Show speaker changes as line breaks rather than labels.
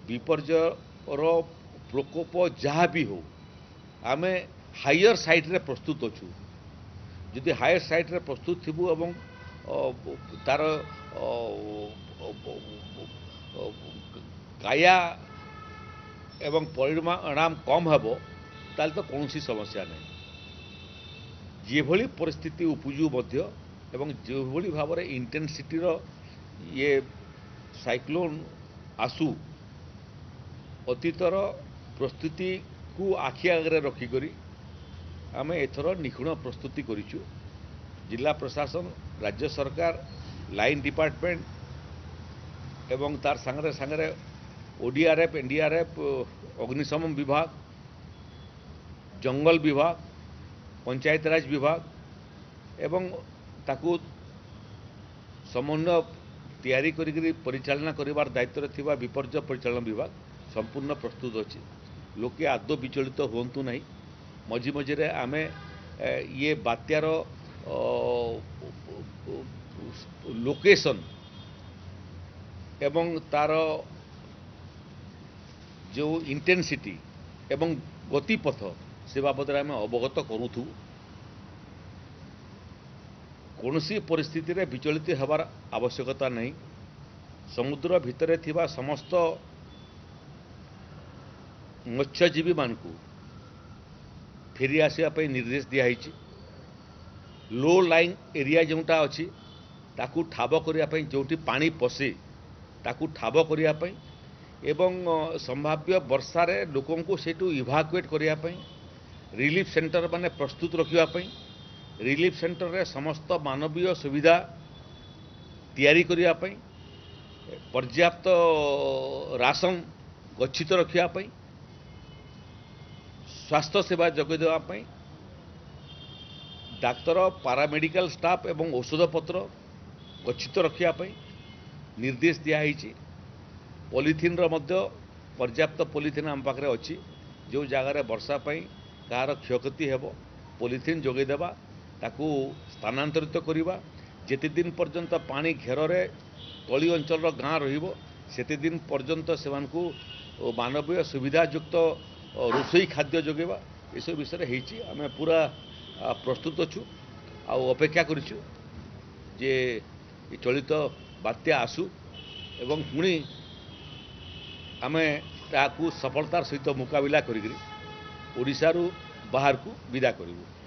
विपर्यर प्रकोप जहाँ भी हो आम हायर साइड्रे प्रस्तुत अच्छु जदि हायर साइड्रे प्रस्तुत थी एवं तार काया एवं परिणाम कम हेबो ताल तो कौन समस्या नहीं जे भली परिस्थिति उपजु मध्य एवं जो भली भाव में इंटेंसिटी ये साइक्लोन आसु अतीतर प्रस्तुति को आखि आगे रखिक आम एथर निखुण प्रस्तुति करिचु जिला प्रशासन राज्य सरकार लाइन डिपार्टमेंट एवं तार सांगरे सांगरे ओडीआरएफ एनडीआरएफ अग्निशमन विभाग जंगल विभाग पंचायत राज विभाग एवं ताकू समन्वय तैयारी करी परिचालना करिवार दायित्व थिबा विपर्य परिचालन विभाग संपूर्ण प्रस्तुत अच्छी लोके आदौ विचलित हुंतु नहीं मझी मझे आम ये बात्यार लोकेशन एवं तार जो इंटेंसिटी एवं गतिपथ से बाबद आम अवगत करूँ कौन सी परिस्थिति रे विचलित होबार आवश्यकता नहीं समुद्र भितर थिबा समस्त मत्स्यजीवी मानकू फेरी आसवाई निर्देश दिखाई लो लाइन एरिया जोटा अच्छी ताकू ठाब करने जो पानी पशे ताकू ठाब करने एवं संभाव्य वर्षार लोकों को सेठू इभाकुएट करने रिलीफ सेंटर माने प्रस्तुत रखापी रिलीफ सेंटर रे समस्त मानवीय सुविधा तैयारी करने पर्याप्त राशन गच्छित रखापी स्वास्थ्य सेवा जोगाई देवाई डाक्तर पारामेडिकल स्टाफ एवं औषध पत्र गच्छित रखापी निर्देश दिखाई पॉलिथिन मध्य पर्याप्त पॉलिथिन आम पाखे अच्छी जो जगार वर्षा कहार क्षयक्षति हेब पॉलिथिन जोगाई देवा ताकू स्थानांतरित करवा जेते दिन पर्यंत पानी घेर तली अंचल गाँ रते दिन पर्यंत से मानवीय सुविधायुक्त रोसई खाद्य जोगेवा ये सब विषय आम पूरा प्रस्तुत अच्छु अपेक्षा करूँ जे चलित बात्या आसु एवं पुणी आम ताकू सफलतार सहित मुकाबिला करी ओडिशारू बाहर को विदा करूँ।